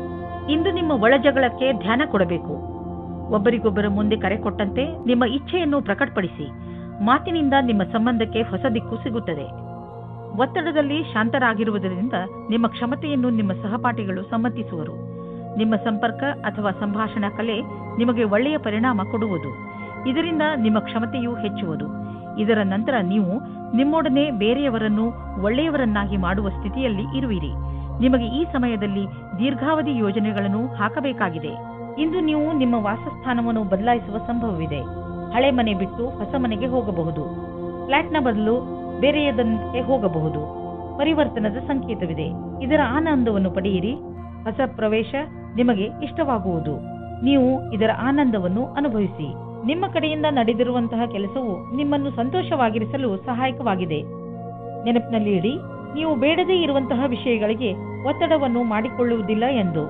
ಇಂದು ನಿಮ್ಮ ಒಳಜಗಳಕ್ಕೆ ಧ್ಯಾನ ಕೊಡಬೇಕು. ಒಬ್ಬರಿಗೊಬ್ಬರ ಮುಂದೆ ಕರೆ ಕೊಟ್ಟಂತೆ ನಿಮ್ಮ ಇಚ್ಛೆಯನ್ನು ಪ್ರಕಟಪಡಿಸಿ. ಮಾತಿನಿಂದ ನಿಮ್ಮ ಸಂಬಂಧಕ್ಕೆ ಹೊಸ ದಿಕ್ಕು ಸಿಗುತ್ತದೆ. ಒತ್ತಡದಲ್ಲಿ ಶಾಂತರಾಗಿರುವುದರಿಂದ ನಿಮ್ಮ ಕ್ಷಮತೆಯನ್ನು ನಿಮ್ಮ ಸಹಪಾಠಿಗಳು ಸಮ್ಮತಿಸುವರು. ನಿಮ್ಮ ಸಂಪರ್ಕ ಅಥವಾ ಸಂಭಾಷಣಾ ಕಲೆ ನಿಮಗೆ ಒಳ್ಳೆಯ ಪರಿಣಾಮ ಕೊಡುವುದು. ಇದರಿಂದ ನಿಮ್ಮ ಕ್ಷಮತೆಯು ಹೆಚ್ಚುವುದು. ಇದರ ನಂತರ ನೀವು ನಿಮ್ಮೊಡನೆ ಬೇರೆಯವರನ್ನು ಒಳ್ಳೆಯವರನ್ನಾಗಿ ಮಾಡುವ ಸ್ಥಿತಿಯಲ್ಲಿ ಇರುವಿರಿ. ನಿಮಗೆ ಈ ಸಮಯದಲ್ಲಿ ದೀರ್ಘಾವಧಿ ಯೋಜನೆಗಳನ್ನು ಹಾಕಬೇಕಾಗಿದೆ. ಇಂದು ನೀವು ನಿಮ್ಮ ವಾಸಸ್ಥಾನವನ್ನು ಬದಲಾಯಿಸುವ ಸಂಭವವಿದೆ. ಹಳೆ ಮನೆ ಬಿಟ್ಟು ಹೊಸ ಮನೆಗೆ ಹೋಗಬಹುದು. ಫ್ಲಾಟ್ನ ಬದಲು ಬೇರೆಯದಕ್ಕೆ ಹೋಗಬಹುದು. ಪರಿವರ್ತನದ ಸಂಕೇತವಿದೆ. ಇದರ ಆನಂದವನ್ನು ಪಡೆಯಿರಿ. ಹೊಸ ಪ್ರವೇಶ ನಿಮಗೆ ಇಷ್ಟವಾಗುವುದು. ನೀವು ಇದರ ಆನಂದವನ್ನು ಅನುಭವಿಸಿ. ನಿಮ್ಮ ಕಡೆಯಿಂದ ನಡೆದಿರುವಂತಹ ಕೆಲಸವು ನಿಮ್ಮನ್ನು ಸಂತೋಷವಾಗಿರಿಸಲು ಸಹಾಯಕವಾಗಿದೆ. ನೆನಪಿನಲ್ಲಿ ಇಡಿ, ನೀವು ಬೇಡದೇ ಇರುವಂತಹ ವಿಷಯಗಳಿಗೆ ಒತ್ತಡವನ್ನು ಮಾಡಿಕೊಳ್ಳುವುದಿಲ್ಲ ಎಂದು.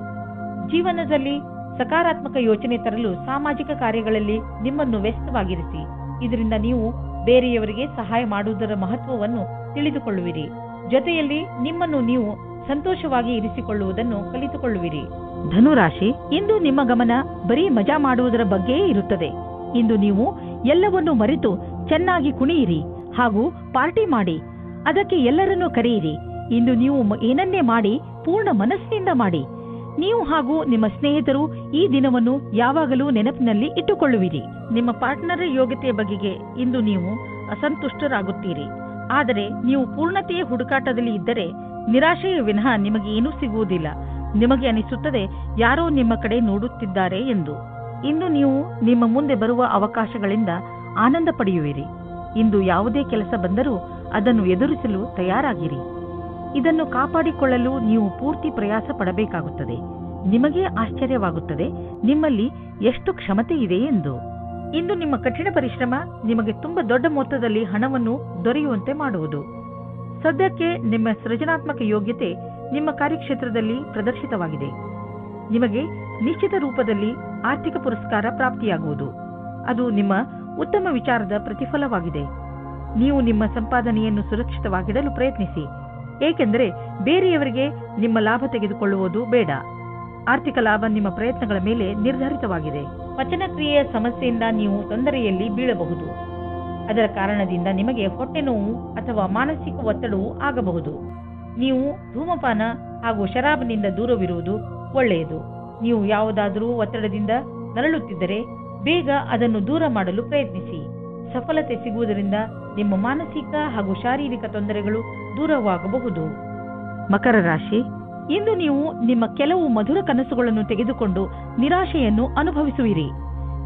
ಜೀವನದಲ್ಲಿ ಸಕಾರಾತ್ಮಕ ಯೋಚನೆ ತರಲು ಸಾಮಾಜಿಕ ಕಾರ್ಯಗಳಲ್ಲಿ ನಿಮ್ಮನ್ನು ವ್ಯಸ್ತವಾಗಿರಿಸಿ. ಇದರಿಂದ ನೀವು ಬೇರೆಯವರಿಗೆ ಸಹಾಯ ಮಾಡುವುದರ ಮಹತ್ವವನ್ನು ತಿಳಿದುಕೊಳ್ಳುವಿರಿ. ಜೊತೆಯಲ್ಲಿ ನಿಮ್ಮನ್ನು ನೀವು ಸಂತೋಷವಾಗಿ ಇರಿಸಿಕೊಳ್ಳುವುದನ್ನು ಕಲಿತುಕೊಳ್ಳುವಿರಿ. ಧನುರಾಶಿ, ಇಂದು ನಿಮ್ಮ ಗಮನ ಬರೀ ಮಜಾ ಮಾಡುವುದರ ಬಗ್ಗೆಯೇ ಇರುತ್ತದೆ. ಇಂದು ನೀವು ಎಲ್ಲವನ್ನೂ ಮರೆತು ಚೆನ್ನಾಗಿ ಕುಣಿಯಿರಿ ಹಾಗೂ ಪಾರ್ಟಿ ಮಾಡಿ. ಅದಕ್ಕೆ ಎಲ್ಲರನ್ನೂ ಕರೆಯಿರಿ. ಇಂದು ನೀವು ಏನನ್ನೇ ಮಾಡಿ ಪೂರ್ಣ ಮನಸ್ಸಿನಿಂದ ಮಾಡಿ. ನೀವು ಹಾಗೂ ನಿಮ್ಮ ಸ್ನೇಹಿತರು ಈ ದಿನವನ್ನು ಯಾವಾಗಲೂ ನೆನಪಿನಲ್ಲಿ ಇಟ್ಟುಕೊಳ್ಳುವಿರಿ. ನಿಮ್ಮ ಪಾರ್ಟ್ನರ್ ಯೋಗ್ಯತೆಯ ಬಗೆಗೆ ಇಂದು ನೀವು ಅಸಂತುಷ್ಟರಾಗುತ್ತೀರಿ. ಆದರೆ ನೀವು ಪೂರ್ಣತೆಯ ಹುಡುಕಾಟದಲ್ಲಿ ಇದ್ದರೆ ನಿರಾಶೆಯ ವಿನಃ ನಿಮಗೆ ಏನೂ ಸಿಗುವುದಿಲ್ಲ. ನಿಮಗೆ ಅನಿಸುತ್ತದೆ ಯಾರೋ ನಿಮ್ಮ ಕಡೆ ನೋಡುತ್ತಿದ್ದಾರೆ ಎಂದು. ಇಂದು ನೀವು ನಿಮ್ಮ ಮುಂದೆ ಬರುವ ಅವಕಾಶಗಳಿಂದ ಆನಂದ ಪಡೆಯುವಿರಿ. ಇಂದು ಯಾವುದೇ ಕೆಲಸ ಬಂದರೂ ಅದನ್ನು ಎದುರಿಸಲು ತಯಾರಾಗಿರಿ. ಇದನ್ನು ಕಾಪಾಡಿಕೊಳ್ಳಲು ನೀವು ಪೂರ್ತಿ ಪ್ರಯಾಸ ಪಡಬೇಕಾಗುತ್ತದೆ. ನಿಮಗೇ ಆಶ್ಚರ್ಯವಾಗುತ್ತದೆ ನಿಮ್ಮಲ್ಲಿ ಎಷ್ಟು ಕ್ಷಮತೆ ಇದೆ ಎಂದು. ಇಂದು ನಿಮ್ಮ ಕಠಿಣ ಪರಿಶ್ರಮ ನಿಮಗೆ ತುಂಬಾ ದೊಡ್ಡ ಮೊತ್ತದಲ್ಲಿ ಹಣವನ್ನು ದೊರೆಯುವಂತೆ ಮಾಡುವುದು. ಸದ್ಯಕ್ಕೆ ನಿಮ್ಮ ಸೃಜನಾತ್ಮಕ ಯೋಗ್ಯತೆ ನಿಮ್ಮ ಕಾರ್ಯಕ್ಷೇತ್ರದಲ್ಲಿ ಪ್ರದರ್ಶಿತವಾಗಿದೆ. ನಿಮಗೆ ನಿಶ್ಚಿತ ರೂಪದಲ್ಲಿ ಆರ್ಥಿಕ ಪುರಸ್ಕಾರ ಪ್ರಾಪ್ತಿಯಾಗುವುದು. ಅದು ನಿಮ್ಮ ಉತ್ತಮ ವಿಚಾರದ ಪ್ರತಿಫಲವಾಗಿದೆ. ನೀವು ನಿಮ್ಮ ಸಂಪಾದನೆಯನ್ನು ಸುರಕ್ಷಿತವಾಗಿಡಲು ಪ್ರಯತ್ನಿಸಿ, ಏಕೆಂದರೆ ಬೇರೆಯವರಿಗೆ ನಿಮ್ಮ ಲಾಭ ತೆಗೆದುಕೊಳ್ಳುವುದು ಬೇಡ. ಆರ್ಥಿಕ ಲಾಭ ನಿಮ್ಮ ಪ್ರಯತ್ನಗಳ ಮೇಲೆ ನಿರ್ಧಾರಿತವಾಗಿದೆ. ಪಚನಕ್ರಿಯೆಯ ಸಮಸ್ಯೆಯಿಂದ ನೀವು ತೊಂದರೆಯಲ್ಲಿ ಬೀಳಬಹುದು. ಅದರ ಕಾರಣದಿಂದ ನಿಮಗೆ ಹೊಟ್ಟೆ ನೋವು ಅಥವಾ ಮಾನಸಿಕ ಒತ್ತಡವೂ ಆಗಬಹುದು. ನೀವು ಧೂಮಪಾನ ಹಾಗೂ ಶರಾಬನಿಂದ ದೂರವಿರುವುದು ಒಳ್ಳೆಯದು. ನೀವು ಯಾವುದಾದರೂ ಒತ್ತಡದಿಂದ ನರಳುತ್ತಿದ್ದರೆ ಬೇಗ ಅದನ್ನು ದೂರ ಮಾಡಲು ಪ್ರಯತ್ನಿಸಿ. ಸಫಲತೆ ಸಿಗುವುದರಿಂದ ನಿಮ್ಮ ಮಾನಸಿಕ ಹಾಗೂ ಶಾರೀರಿಕ ತೊಂದರೆಗಳು ದೂರವಾಗಬಹುದು. ಮಕರ ರಾಶಿ, ಇಂದು ನೀವು ನಿಮ್ಮ ಕೆಲವು ಮಧುರ ಕನಸುಗಳನ್ನು ತೆಗೆದುಕೊಂಡು ನಿರಾಶೆಯನ್ನು ಅನುಭವಿಸುವಿರಿ.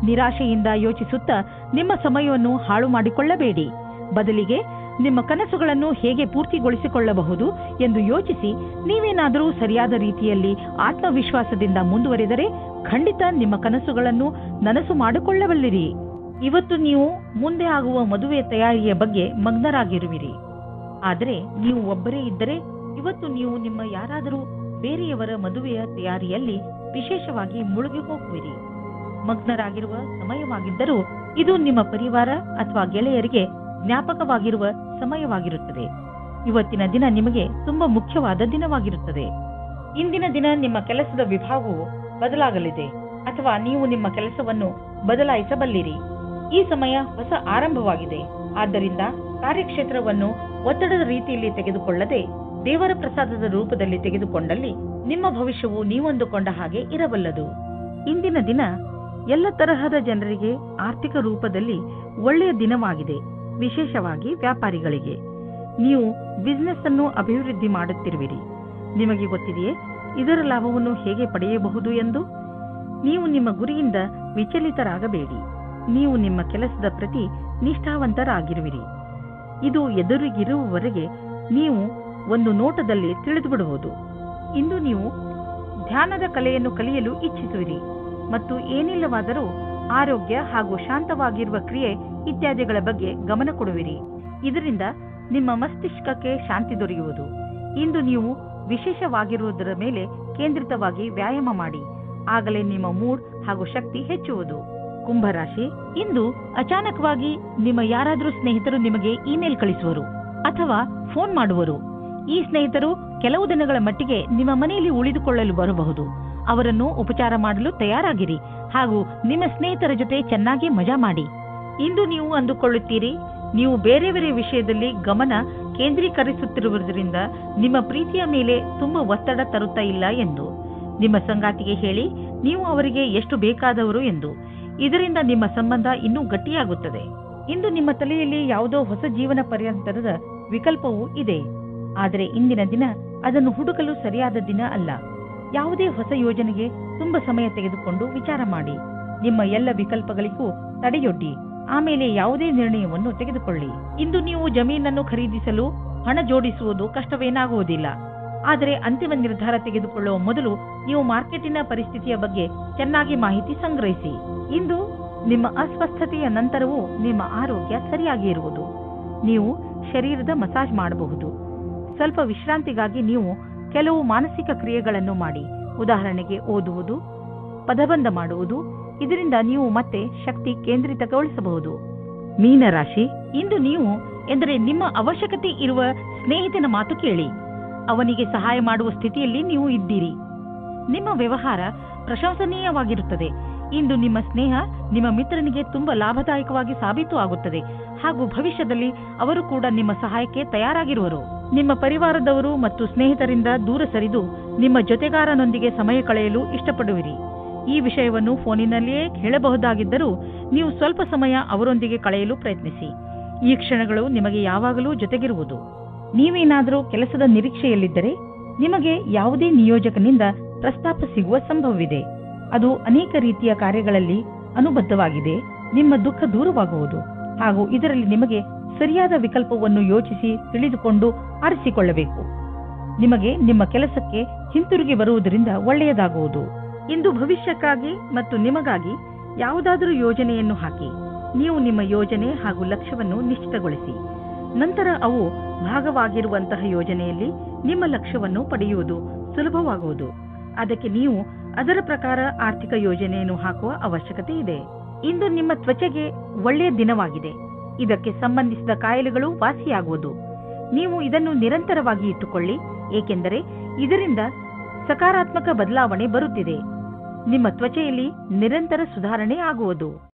ನಿರಾಶೆಯಿಂದ ಯೋಚಿಸುತ್ತಾ ನಿಮ್ಮ ಸಮಯವನ್ನು ಹಾಳು ಮಾಡಿಕೊಳ್ಳಬೇಡಿ. ಬದಲಿಗೆ ನಿಮ್ಮ ಕನಸುಗಳನ್ನು ಹೇಗೆ ಪೂರ್ತಿಗೊಳಿಸಿಕೊಳ್ಳಬಹುದು ಎಂದು ಯೋಚಿಸಿ ನೀವೇನಾದರೂ ಸರಿಯಾದ ರೀತಿಯಲ್ಲಿ ಆತ್ಮವಿಶ್ವಾಸದಿಂದ ಮುಂದುವರೆದರೆ ಖಂಡಿತ ನಿಮ್ಮ ಕನಸುಗಳನ್ನು ನನಸು ಮಾಡಿಕೊಳ್ಳಬಲ್ಲಿರಿ. ಇವತ್ತು ನೀವು ಮುಂದೆ ಆಗುವ ಮದುವೆ ತಯಾರಿಯ ಬಗ್ಗೆ ಮಗ್ನರಾಗಿರುವಿರಿ. ಆದರೆ ನೀವು ಒಬ್ಬರೇ ಇದ್ದರೆ ಇವತ್ತು ನೀವು ನಿಮ್ಮ ಯಾರಾದರೂ ಬೇರೆಯವರ ಮದುವೆಯ ತಯಾರಿಯಲ್ಲಿ ವಿಶೇಷವಾಗಿ ಮುಳುಗಿ ಹೋಗುವಿರಿ. ಮಗ್ನರಾಗಿರುವ ಸಮಯವಾಗಿದ್ದರೂ ಇದು ನಿಮ್ಮ ಪರಿವಾರ ಅಥವಾ ಗೆಳೆಯರಿಗೆ ಜ್ಞಾಪಕವಾಗಿರುವ ಸಮಯವಾಗಿರುತ್ತದೆ. ಇವತ್ತಿನ ದಿನ ನಿಮಗೆ ತುಂಬಾ ಮುಖ್ಯವಾದ ದಿನವಾಗಿರುತ್ತದೆ. ಇಂದಿನ ದಿನ ನಿಮ್ಮ ಕೆಲಸದ ವಿಭಾಗವು ಬದಲಾಗಲಿದೆ ಅಥವಾ ನೀವು ನಿಮ್ಮ ಕೆಲಸವನ್ನು ಬದಲಾಯಿಸಬಲ್ಲಿರಿ. ಈ ಸಮಯ ಹೊಸ ಆರಂಭವಾಗಿದೆ. ಆದ್ದರಿಂದ ಕಾರ್ಯಕ್ಷೇತ್ರವನ್ನು ಒತ್ತಡದ ರೀತಿಯಲ್ಲಿ ತೆಗೆದುಕೊಳ್ಳದೆ ದೇವರ ಪ್ರಸಾದದ ರೂಪದಲ್ಲಿ ತೆಗೆದುಕೊಂಡಲ್ಲಿ ನಿಮ್ಮ ಭವಿಷ್ಯವು ನೀವಂದುಕೊಂಡ ಹಾಗೆ ಇರಬಲ್ಲದು. ಇಂದಿನ ದಿನ ಎಲ್ಲ ತರಹದ ಜನರಿಗೆ ಆರ್ಥಿಕ ರೂಪದಲ್ಲಿ ಒಳ್ಳೆಯ ದಿನವಾಗಿದೆ. ವಿಶೇಷವಾಗಿ ವ್ಯಾಪಾರಿಗಳಿಗೆ ನೀವು ಬಿಸಿನೆಸ್ ಅನ್ನು ಅಭಿವೃದ್ಧಿ ಮಾಡುತ್ತಿರುವಿರಿ. ನಿಮಗೆ ಗೊತ್ತಿದೆಯೇ ಇದರ ಲಾಭವನ್ನು ಹೇಗೆ ಪಡೆಯಬಹುದು ಎಂದು? ನೀವು ನಿಮ್ಮ ಗುರಿಯಿಂದ ವಿಚಲಿತರಾಗಬೇಡಿ. ನೀವು ನಿಮ್ಮ ಕೆಲಸದ ಪ್ರತಿ ನಿಷ್ಠಾವಂತರಾಗಿರುವಿರಿ. ಇದು ಎದುರಿಗಿರುವವರೆಗೆ ನೀವು ಒಂದು ನೋಟದಲ್ಲಿ ತಿಳಿದುಬಿಡುವುದು. ಇಂದು ನೀವು ಧ್ಯಾನದ ಕಲೆಯನ್ನು ಕಲಿಯಲು ಇಚ್ಛಿಸುವಿರಿ ಮತ್ತು ಏನಿಲ್ಲವಾದರೂ ಆರೋಗ್ಯ ಹಾಗೂ ಶಾಂತವಾಗಿರುವ ಕ್ರಿಯೆ ಇತ್ಯಾದಿಗಳ ಬಗ್ಗೆ ಗಮನ ಕೊಡುವಿರಿ. ಇದರಿಂದ ನಿಮ್ಮ ಮಸ್ತಿಷ್ಕಕ್ಕೆ ಶಾಂತಿ ದೊರೆಯುವುದು. ಇಂದು ನೀವು ವಿಶೇಷವಾಗಿರುವುದರ ಮೇಲೆ ಕೇಂದ್ರಿತವಾಗಿ ವ್ಯಾಯಾಮ ಮಾಡಿ. ಆಗಲೇ ನಿಮ್ಮ ಮೂಡ್ ಹಾಗೂ ಶಕ್ತಿ ಹೆಚ್ಚುವುದು. ಕುಂಭರಾಶಿ, ಇಂದು ಅಚಾನಕವಾಗಿ ನಿಮ್ಮ ಯಾರಾದರೂ ಸ್ನೇಹಿತರು ನಿಮಗೆ ಇಮೇಲ್ ಕಳಿಸುವರು ಅಥವಾ ಫೋನ್ ಮಾಡುವರು. ಈ ಸ್ನೇಹಿತರು ಕೆಲವು ದಿನಗಳ ಮಟ್ಟಿಗೆ ನಿಮ್ಮ ಮನೆಯಲ್ಲಿ ಉಳಿದುಕೊಳ್ಳಲು ಬರಬಹುದು. ಅವರನ್ನು ಉಪಚಾರ ಮಾಡಲು ತಯಾರಾಗಿರಿ ಹಾಗೂ ನಿಮ್ಮ ಸ್ನೇಹಿತರ ಜೊತೆ ಚೆನ್ನಾಗಿ ಮಜಾ ಮಾಡಿ. ಇಂದು ನೀವು ಅಂದುಕೊಳ್ಳುತ್ತೀರಿ ನೀವು ಬೇರೆಯವರ ವಿಷಯದಲ್ಲಿ ಗಮನ ಕೇಂದ್ರೀಕರಿಸುತ್ತಿರುವುದರಿಂದ ನಿಮ್ಮ ಪ್ರೀತಿಯ ಮೇಲೆ ತುಂಬಾ ಒತ್ತಡ ತರುತ್ತಾ ಇಲ್ಲ ಎಂದು. ನಿಮ್ಮ ಸಂಗಾತಿಗೆ ಹೇಳಿ ನೀವು ಅವರಿಗೆ ಎಷ್ಟು ಬೇಕಾದವರು ಎಂದು. ಇದರಿಂದ ನಿಮ್ಮ ಸಂಬಂಧ ಇನ್ನೂ ಗಟ್ಟಿಯಾಗುತ್ತದೆ. ಇಂದು ನಿಮ್ಮ ತಲೆಯಲ್ಲಿ ಯಾವುದೋ ಹೊಸ ಜೀವನ ಪರ್ಯಂತರದ ವಿಕಲ್ಪವೂ ಇದೆ. ಆದರೆ ಇಂದಿನ ದಿನ ಅದನ್ನು ಹುಡುಕಲು ಸರಿಯಾದ ದಿನ ಅಲ್ಲ. ಯಾವುದೇ ಹೊಸ ಯೋಜನೆಗೆ ತುಂಬಾ ಸಮಯ ತೆಗೆದುಕೊಂಡು ವಿಚಾರ ಮಾಡಿ. ನಿಮ್ಮ ಎಲ್ಲ ವಿಕಲ್ಪಗಳಿಗೂ ತಡೆಯೊಡ್ಡಿ ಆಮೇಲೆ ಯಾವುದೇ ನಿರ್ಣಯವನ್ನು ತೆಗೆದುಕೊಳ್ಳಿ. ಇಂದು ನೀವು ಜಮೀನನ್ನು ಖರೀದಿಸಲು ಹಣ ಜೋಡಿಸುವುದು ಕಷ್ಟವೇನಾಗುವುದಿಲ್ಲ. ಆದರೆ ಅಂತಿಮ ನಿರ್ಧಾರ ತೆಗೆದುಕೊಳ್ಳುವ ಮೊದಲು ನೀವು ಮಾರ್ಕೆಟಿನ ಪರಿಸ್ಥಿತಿಯ ಬಗ್ಗೆ ಚೆನ್ನಾಗಿ ಮಾಹಿತಿ ಸಂಗ್ರಹಿಸಿ. ಇಂದು ನಿಮ್ಮ ಅಸ್ವಸ್ಥತೆಯ ನಂತರವೂ ನಿಮ್ಮ ಆರೋಗ್ಯ ಸರಿಯಾಗಿ ಇರುವುದು. ನೀವು ಶರೀರದ ಮಸಾಜ್ ಮಾಡಬಹುದು. ಸ್ವಲ್ಪ ವಿಶ್ರಾಂತಿಗಾಗಿ ನೀವು ಕೆಲವು ಮಾನಸಿಕ ಕ್ರಿಯೆಗಳನ್ನು ಮಾಡಿ. ಉದಾಹರಣೆಗೆ ಓದುವುದು, ಪದಬಂಧ ಮಾಡುವುದು. ಇದರಿಂದ ನೀವು ಮತ್ತೆ ಶಕ್ತಿ ಕೇಂದ್ರಿತಗೊಳಿಸಬಹುದು. ಮೀನರಾಶಿ, ಇಂದು ನೀವು ಎಂದರೆ ನಿಮ್ಮ ಅವಶ್ಯಕತೆ ಇರುವ ಸ್ನೇಹಿತನ ಮಾತು ಕೇಳಿ. ಅವನಿಗೆ ಸಹಾಯ ಮಾಡುವ ಸ್ಥಿತಿಯಲ್ಲಿ ನೀವು ಇದ್ದೀರಿ. ನಿಮ್ಮ ವ್ಯವಹಾರ ಪ್ರಶಂಸನೀಯವಾಗಿರುತ್ತದೆ. ಇಂದು ನಿಮ್ಮ ಸ್ನೇಹ ನಿಮ್ಮ ಮಿತ್ರನಿಗೆ ತುಂಬಾ ಲಾಭದಾಯಕವಾಗಿ ಸಾಬೀತು ಆಗುತ್ತದೆ ಹಾಗೂ ಭವಿಷ್ಯದಲ್ಲಿ ಅವರು ಕೂಡ ನಿಮ್ಮ ಸಹಾಯಕ್ಕೆ ತಯಾರಾಗಿರುವರು. ನಿಮ್ಮ ಪರಿವಾರದವರು ಮತ್ತು ಸ್ನೇಹಿತರಿಂದ ದೂರ ಸರಿದು ನಿಮ್ಮ ಜೊತೆಗಾರನೊಂದಿಗೆ ಸಮಯ ಕಳೆಯಲು ಇಷ್ಟಪಡುವಿರಿ. ಈ ವಿಷಯವನ್ನು ಫೋನಿನಲ್ಲಿಯೇ ಹೇಳಬಹುದಾಗಿದ್ದರೂ ನೀವು ಸ್ವಲ್ಪ ಸಮಯ ಅವರೊಂದಿಗೆ ಕಳೆಯಲು ಪ್ರಯತ್ನಿಸಿ. ಈ ಕ್ಷಣಗಳು ನಿಮಗೆ ಯಾವಾಗಲೂ ಜೊತೆಗಿರುವುದು. ನೀವೇನಾದರೂ ಕೆಲಸದ ನಿರೀಕ್ಷೆಯಲ್ಲಿದ್ದರೆ ನಿಮಗೆ ಯಾವುದೇ ನಿಯೋಜಕನಿಂದ ಪ್ರಸ್ತಾಪ ಸಿಗುವ ಸಂಭವವಿದೆ. ಅದು ಅನೇಕ ರೀತಿಯ ಕಾರ್ಯಗಳಲ್ಲಿ ಅನುಬದ್ಧವಾಗಿದೆ. ನಿಮ್ಮ ದುಃಖ ದೂರವಾಗುವುದು ಹಾಗೂ ಇದರಲ್ಲಿ ನಿಮಗೆ ಸರಿಯಾದ ವಿಕಲ್ಪವನ್ನು ಯೋಚಿಸಿ ತಿಳಿದುಕೊಂಡು ಆರಿಸಿಕೊಳ್ಳಬೇಕು. ನಿಮಗೆ ನಿಮ್ಮ ಕೆಲಸಕ್ಕೆ ಹಿಂತಿರುಗಿ ಬರುವುದರಿಂದ ಒಳ್ಳೆಯದಾಗುವುದು. ಇಂದು ಭವಿಷ್ಯಕ್ಕಾಗಿ ಮತ್ತು ನಿಮಗಾಗಿ ಯಾವುದಾದರೂ ಯೋಜನೆಯನ್ನು ಹಾಕಿ. ನೀವು ನಿಮ್ಮ ಯೋಜನೆ ಹಾಗೂ ಲಕ್ಷ್ಯವನ್ನು ನಿಶ್ಚಿತಗೊಳಿಸಿ. ನಂತರ ಅವು ಭಾಗವಾಗಿರುವಂತಹ ಯೋಜನೆಯಲ್ಲಿ ನಿಮ್ಮ ಲಕ್ಷ್ಯವನ್ನು ಪಡೆಯುವುದು ಸುಲಭವಾಗುವುದು. ಅದಕ್ಕೆ ನೀವು ಅದರ ಪ್ರಕಾರ ಆರ್ಥಿಕ ಯೋಜನೆಯನ್ನು ಹಾಕುವ ಅವಶ್ಯಕತೆ ಇದೆ. ಇಂದು ನಿಮ್ಮ ತ್ವಚೆಗೆ ಒಳ್ಳೆಯ ದಿನವಾಗಿದೆ. ಇದಕ್ಕೆ ಸಂಬಂಧಿಸಿದ ಕಾಯಿಲೆಗಳು ವಾಸಿಯಾಗುವುದು. ನೀವು ಇದನ್ನು ನಿರಂತರವಾಗಿ ಇಟ್ಟುಕೊಳ್ಳಿ, ಏಕೆಂದರೆ ಇದರಿಂದ ಸಕಾರಾತ್ಮಕ ಬದಲಾವಣೆ ಬರುತ್ತಿದೆ. ನಿಮ್ಮ ತ್ವಚೆಯಲ್ಲಿ ನಿರಂತರ ಸುಧಾರಣೆ ಆಗುವುದು.